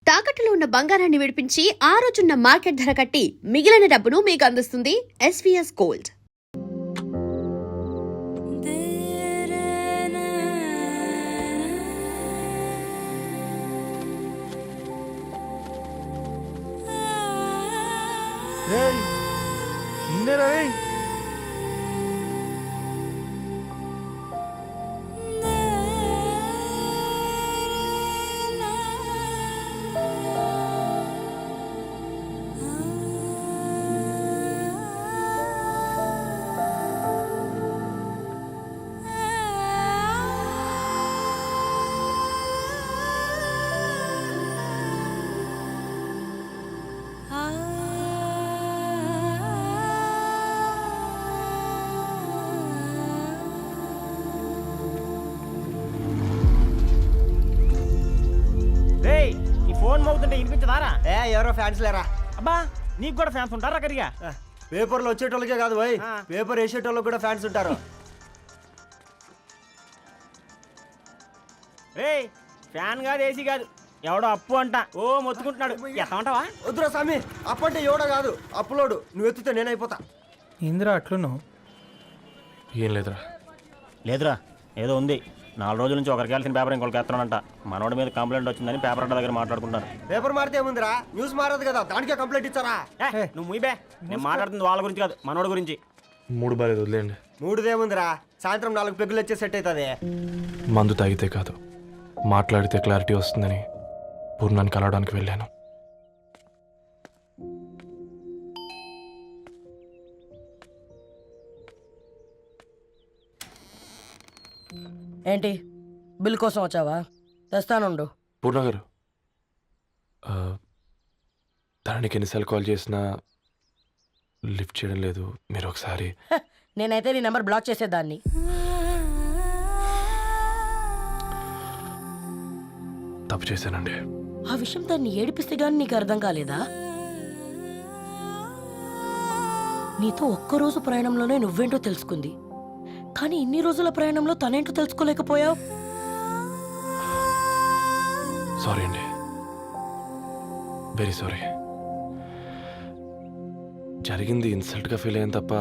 తాకట్టులో ఉన్న బంగారాన్ని విడిపించి ఆ రోజున్న మార్కెట్ ధర కట్టి మిగిలిన డబ్బును మీకు అందిస్తుంది ఎస్వీఎస్ గోల్డ్. ఫోన్ మోగుతుంటే వినిపించదారా? ఎవరో ఫ్యాన్స్ లేరా? అబ్బా నీకు కూడా ఫ్యాన్స్ ఉంటారా? కరిగా పేపర్లో వచ్చేటోళ్ళకే కాదు పోయి, పేపర్ వేసేటోళ్ళకి కూడా ఫ్యాన్స్ ఉంటారు. రే ఫ్యాన్ కాదు, ఏసీ కాదు, ఎవడో అప్పు అంట ఓ మొత్తుకుంటున్నాడు. ఎత్తమంటావా? వద్దురా స్వామి, అప్పు అంటే ఎవడో కాదు, అప్పులోడు. నువ్వు ఎత్తుతే నేనైపోతా. ఇందిరా అట్లున్నావు? ఏం లేదురా. లేదురా, ఏదో ఉంది. 4 రోజుల నుంచి ఒకరికి వెళ్ళిన పేపర్ ఇంకొకరికి ఎత్తనంట. మనోడి మీద కంప్లైంట్ వచ్చిందని పేపర్ అడ్డ దగ్గర మాట్లాడుకుంటారు. పేపర్ మారితే ఏముందిరా, న్యూస్ మారదు కదా, దానికే కంప్లైంట్ ఇచ్చారా? నువ్వు ముయ్యబే, నేను మాట్లాడుతుంది వాళ్ళ గురించి కాదు, మనోడి గురించి. మూడు బాలేదు, వదిలేండి. మూడుదేముందిరా, సాయంత్రం 4 పెగ్గులు వచ్చే సెట్ అవుతుంది. మందు తాగితే కాదు, మాట్లాడితే క్లారిటీ వస్తుందని పూర్ణాన్ని కలవడానికి వెళ్ళాను. ఏంటి, బిల్ కోసం వచ్చావా? తెస్తానుండు. పూర్ణ గారు, తనకి ఎన్నిసార్లు కాల్ చేసినా లిఫ్ట్ చేయడం లేదు. మీరు ఒకసారి నేనైతే నీ నెంబర్ బ్లాక్ చేసేదాన్ని. తప్పు చేశానండి. ఆ విషయం దాన్ని ఏడిపిస్తే గానీ నీకు అర్థం కాలేదా? నీతో ఒక్కరోజు ప్రయాణంలోనే నువ్వేంటో తెలుసుకుంది, కానీ ఇన్ని రోజుల ప్రయాణంలో తనేంటో తెలుసుకోలేకపోయావు. సారీ అండి, వెరీ సారీ. జరిగింది ఇన్సల్ట్గా ఫీల్ అయ్యాను తప్ప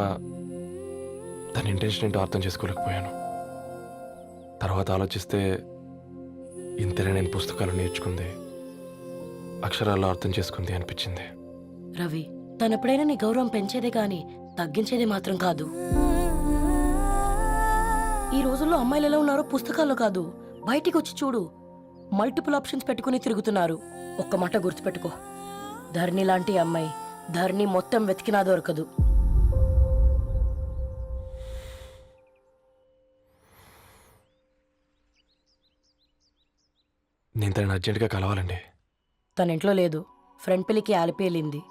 తన ఇంటెన్షన్ ఏంటో అర్థం చేసుకోలేకపోయాను. తర్వాత ఆలోచిస్తే ఇంతనే నేను పుస్తకాలు నేర్చుకుంది, అక్షరాల్లో అర్థం చేసుకుంది అనిపించింది. రవి, తనెప్పుడైనా నీ గౌరవం పెంచేదే కానీ తగ్గించేదే మాత్రం కాదు. ఈ రోజుల్లో అమ్మాయిలు ఎలా ఉన్నారో పుస్తకాల్లో కాదు, బయటికి వచ్చి చూడు. మల్టిపుల్ ఆప్షన్స్ పెట్టుకుని తిరుగుతున్నారు. ఒక్క మాట గుర్తుపెట్టుకో, ధరణి లాంటి అమ్మాయి ధరణి మొత్తం వెతికినా దొరకదు. నేను తనని అర్జెంటుగా కలవాలండి. తన ఇంట్లో లేదు, ఫ్రెండ్ పెళ్లికి ఆలిపేలింది.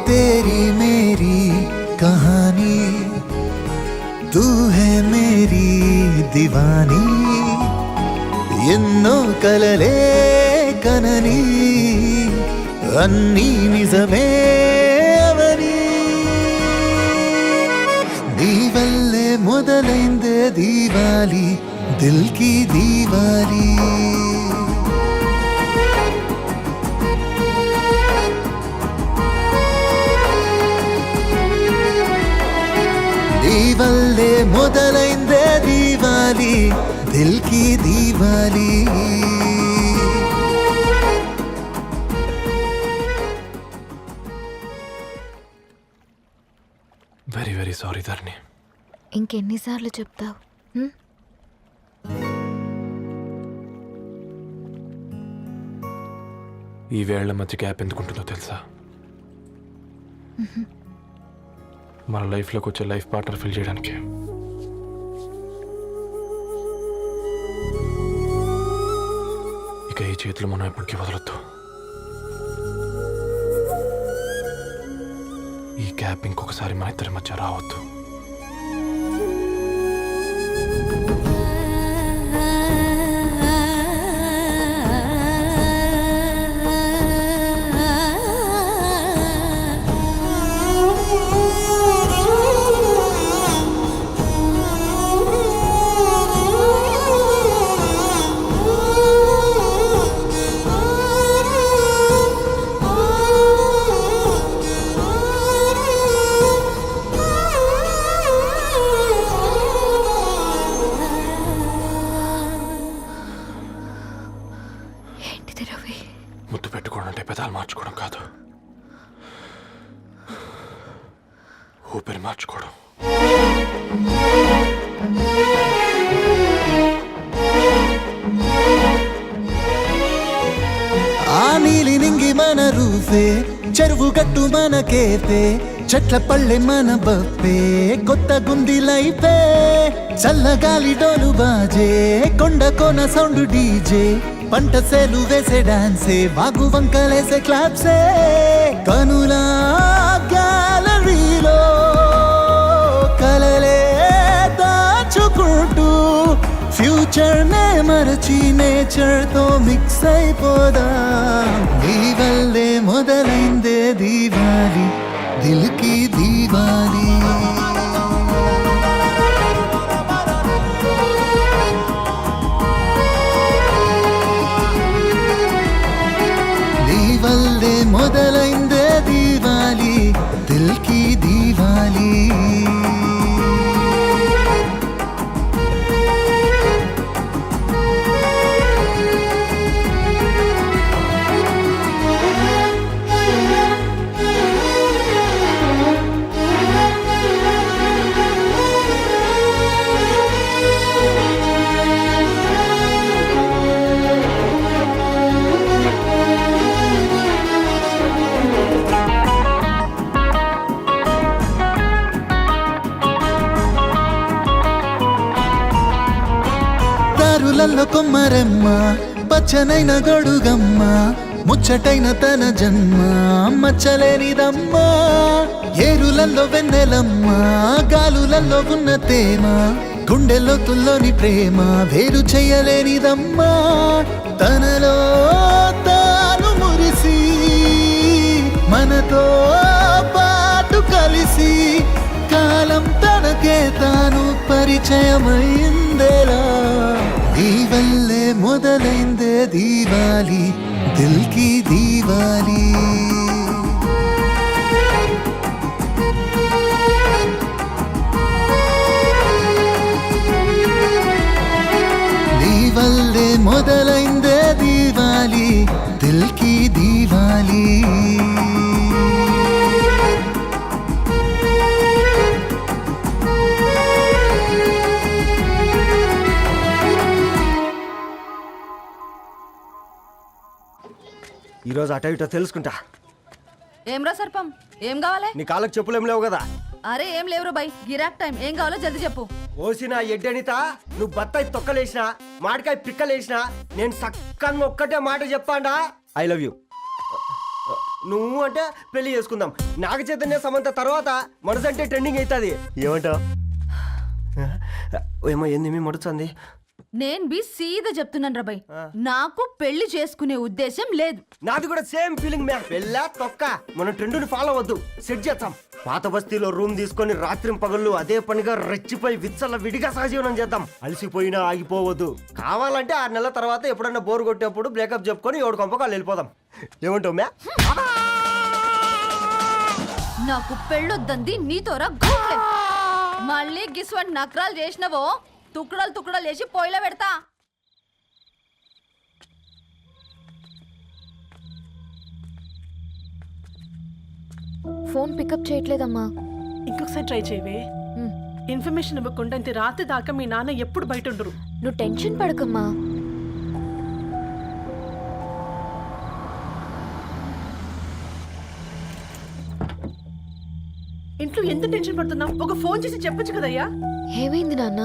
तेरी मेरी कहानी, तू है मेरी दीवानी, ఎన్నో కలలే కనని అన్నీ నిజమే అవని నీ వల్లే మొదలైందే దీవాలి దిల్ కి దీవాలి నీ వల్లే మొదలైందే దీవాలి దిల్ కి దీవాలి వెరీ వెరీ సారీ ధరణి. ఇంకెన్నిసార్లు చెప్తావు? ఈ వేళ్ల మధ్య గ్యాప్ ఎందుకుంటుందో తెలుసా? మన లైఫ్లోకి వచ్చే లైఫ్ పార్ట్నర్ ఫిల్ చేయడానికి. ఇక ఈ చేతులు మనం ఎప్పటికీ వదలొద్దు. ఈ గ్యాప్ ఇంకొకసారి మన ఇద్దరి మధ్య రావద్దు. ఏంటిది రవి? ముద్దు పెట్టుకోవడం అంటే పెదాలు మార్చుకోవడం కాదు, ఊపిరి మార్చుకోవడం. ఆ నీలి నింగి మన రూఫే చెరువు గట్టు మన కేఫే చెట్ల పళ్ళె మన బప్పే కొత్త గుంది లైఫే చల్లగాలి డోలు బాజే కొండ కోన సౌండ్ డీజే పంట సేలు వేసే డాన్సే వాగు వంకలేసే క్లాప్సే కనులా గ్యాలరీలో కలలే దాచుకుంటూ ఫ్యూచర్ నే మరచి నేచర్ తో మిక్స్ అయిపోదా నీ వల్లే మొదలైందే దీవాలి దిల్ కి దీవాలి నీ వల్లే మొదలైందే దీవాలి దిల్ కి దీవాలి దారులలో కొమ్మరెమ్మ పచ్చనైన గొడుగమ్మ ముచ్చటైన తన జన్మ మచ్చలేనిదమ్మ ఏరులలో వెన్నెలమ్మ గాలులలో ఉన్న తేమ గుండెల్లో తుల్లోని ప్రేమ వేరు చెయ్యలేనిదమ్మా తనలో తాను మురిసి మనతో పాటు కలిసి కాలం తనకే తాను పరిచయమైందేలా నీ వల్లే మొదలైందే దీవాలి దిల్ కి దీవాలి నీ వల్లే మొదలైందే దీవాలి దిల్ కి దీవాలి ఈరోజు అటో ఇటో తెలుసుకుంటా. ఏమ్రా సర్పం ఏం కావాలి? నీ కాళ్ళకి చెప్పులు ఏం లేవు కదా? అరే ఏం లేవురా బై, గిరాక్ టైం. ఏం కావాలో జల్దీ చెప్పు. ఓసిన ఎడ్డనిత నువ్వు బత్తాయి తొక్కలేసినా మాడికాయ పిక్కలేసినా నేను సక్కంగా ఒక్కటే మాట చెప్పాండా, ఐ లవ్ యూ. నువ్వు అంటే పెళ్లి చేసుకుందాం. నాగ చైతన్య సమంత తర్వాత మనసంటే ట్రెండింగ్ అవుతుంది. ఏమంటావు? ఏమో ఏంది మీ మడుతుంది. నేను బి సీదా చెప్తున్నాను రా బై నాకు పెళ్లి చేసుకునే ఉద్దేశం లేదు. నాది కూడా సేమ్ ఫీలింగ్ మ్యామ్. పెళ్ళా తొక్క, మనం ట్రెండ్ని ఫాలో అవ్వద్దు, సెట్ చేద్దాం. పాత బస్తీలో రూమ్ తీసుకొని రాత్రి పగళ్ళు అదే పనిగా రెచ్చిపోయి విచ్చల విడిగా సహజీవనం చేద్దాం. అలసిపోయినా ఆగిపోవద్దు. కావాలంటే 6 నెలల తర్వాత ఎప్పుడన్నా బోర్ కొట్టేప్పుడు బ్రేకప్ చెప్పుకొని ఎవడు కొంపకాలు వెళ్ళిపోదాం. ఏమంటావు మ్యా? నాకు పెళ్ళొద్దంది నీతోరా గూట్లే. మళ్ళీ గిస్వంటి నకరాలు చేసినవో తుక్కడలు తుక్కడలు చేసి పొయ్యిలో పెడతా. ఫోన్ పికప్ చేయట్లేదమ్మా. ఇంకొకసారి ట్రై చేయవే. ఇన్ఫర్మేషన్ ఇవ్వకుండా ఇంత రాత్రి దాకా మీ నాన్న ఎప్పుడు బయట ఉండరు. నువ్వు టెన్షన్ పడకమ్మా. ఇంట్లో ఎంత టెన్షన్ పడుతున్నావు? ఒక ఫోన్ చేసి చెప్పొచ్చు కదయ్యా. ఏమైంది నాన్న?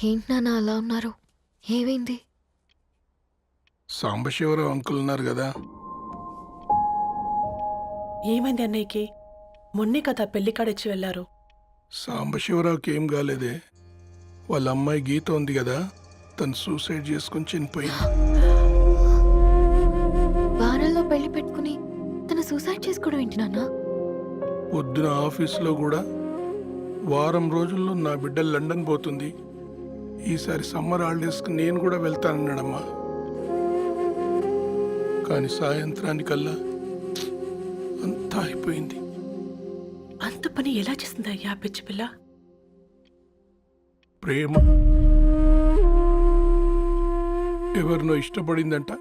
ఏంటి నాన్న అలా ఉన్నారు? ఏమైంది? సాంబశివరావు అంకుల్ ఉన్నారు కదా, ఏమైంది అన్నయ్యకి? మొన్నే కదా పెళ్లి కాడిచ్చి వెళ్ళారు. సాంబశివరావుకి ఏం కాలేదే. వాళ్ళ అమ్మాయి గీత ఉంది కదా, తను సూసైడ్ చేసుకుని చనిపోయింది. వారంలో పెళ్లి పెట్టుకుని తను సూసైడ్ చేసుకోవడం ఏంటి నాన్న? పొద్దున ఆఫీసులో కూడా వారం రోజుల్లో నా బిడ్డ లండన్ పోతుంది, ఈసారి సమ్మర్ హాలిడేస్కి నేను కూడా వెళ్తానన్నాడమ్మా. కానీ సాయంత్రానికల్లా అంతా అయిపోయింది. అంత పని ఎలా చేస్తుందయ్యా పిచ్చి పిల్ల? ప్రేమ ఎవరినో ఇష్టపడిందంట,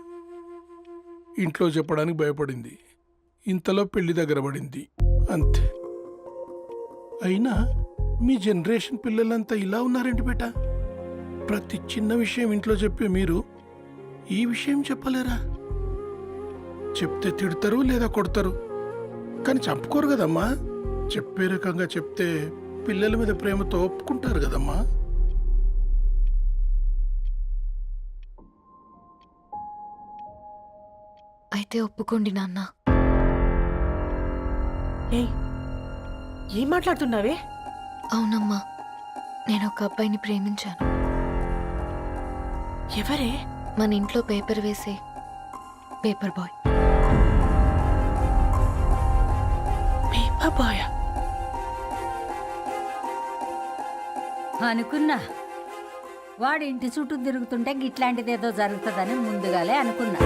ఇంట్లో చెప్పడానికి భయపడింది. ఇంతలో పెళ్లి దగ్గర పడింది, అంతే. అయినా మీ జనరేషన్ పిల్లలంతా ఇలా ఉన్నారేంటి బేట? ప్రతి చిన్న విషయం ఇంట్లో చెప్పే మీరు ఈ విషయం చెప్పలేరా? చెప్తే తిడతారు లేదా కొడతారు, కానీ చంపుకోరు కదమ్మా. చెప్పే రకంగా చెప్తే పిల్లల మీద ప్రేమతో ఒప్పుకుంటారు కదమ్మా. అయితే ఒప్పుకోండి నాన్న. ఏం మాట్లాడుతున్నావే? అవునమ్మా, నేను ఒక అబ్బాయిని ప్రేమించాను. ఎవరే? మన ఇంట్లో పేపర్ వేసే పేపర్ బాయ్. Paper boy? అనుకున్నా వాడి ఇంటి చుట్టూ తిరుగుతుంటే గిట్లాంటిదేదో జరుగుతుందని ముందుగాలే అనుకున్నా.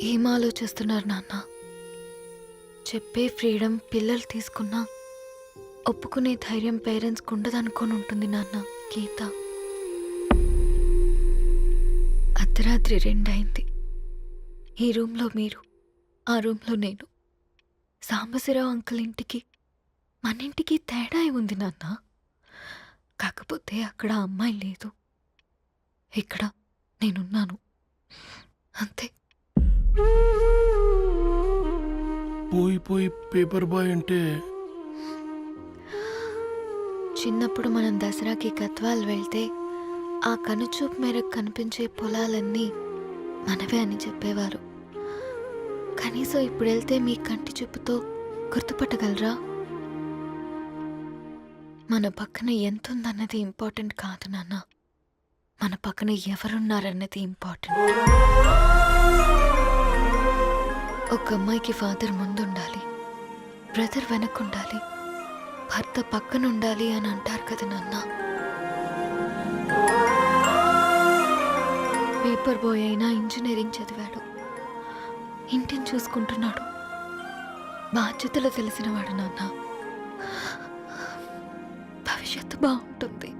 ఏం ఆలోచిస్తున్నారు నాన్న? చెప్పే ఫ్రీడమ్ పిల్లలు తీసుకున్నా ఒప్పుకునే ధైర్యం పేరెంట్స్కి ఉండదనుకొని ఉంటుంది నాన్న. గీత అర్ధరాత్రి 2 అయింది. ఈ రూమ్లో మీరు, ఆ రూమ్లో నేను. సాంబశివరావు అంకుల్ ఇంటికి మన ఇంటికి తేడా ఉంది నాన్న. కాకపోతే అక్కడ అమ్మాయి లేదు, ఇక్కడ నేనున్నాను, అంతే. పోయి పేపర్ బాయ్ అంటే చిన్నప్పుడు మనం దసరాకి గద్వాల్ వెళ్తే ఆ కనుచూపు మేరకు కనిపించే పొలాలన్నీ మనవే అని చెప్పేవారు. కనీసం ఇప్పుడు వెళ్తే మీ కంటి చూపుతో గుర్తుపట్టగలరా? మన పక్కన ఎంతుందన్నది ఇంపార్టెంట్ కాదు నాన్న, మన పక్కన ఎవరున్నారన్నది ఇంపార్టెంట్. ఒక అమ్మాయికి ఫాదర్ ముందుండాలి, బ్రదర్ వెనకుండాలి, భర్త పక్కనుండాలి అని అంటారు కదా నాన్న. పేపర్ బాయ్ అయినా ఇంజనీరింగ్ చదివాడు, ఇంటిని చూసుకుంటున్నాడు, బాధ్యతలు తెలిసినవాడు నాన్న. భవిష్యత్తు బాగుంటుంది.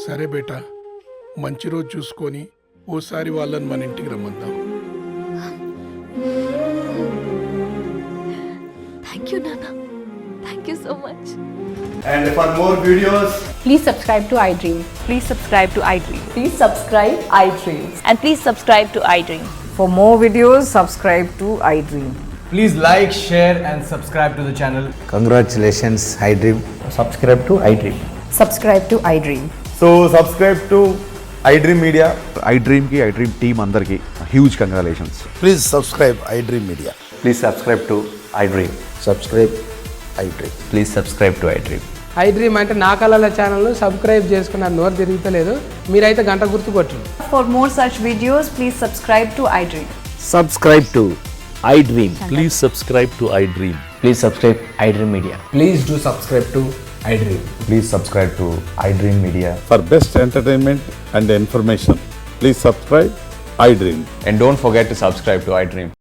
సరే బేటా, మంచి రోజు చూసుకొని ఓసారి వాళ్ళని మన ఇంటికి రమ్మందాం. థ్యాంక్ యూ నాన్న, thank you so much. And for more videos, Please subscribe to iDream. Please subscribe to iDream. Please subscribe iDream. And please subscribe to iDream. For more videos, subscribe to iDream. please like, share and subscribe to the channel. Congratulations iDream. Subscribe to iDream. Subscribe to iDream. So subscribe to iDream Media. iDream की iDream team अंदर की huge congratulations. Please subscribe iDream Media. Please subscribe to iDream. Subscribe iDream. Please subscribe to iDream. iDream అంటే నా కళల channel subscribe చేసుకున్న నోరు తిరుగుతలేదు, మీరైతే గంట గుర్తు కొట్టండి. For more such videos, please subscribe to iDream. Subscribe to iDream. Please subscribe to iDream. Please subscribe iDream Media. Please do subscribe to iDream. Please subscribe to iDream Media. For best entertainment and information, please subscribe iDream. And don't forget to subscribe to iDream.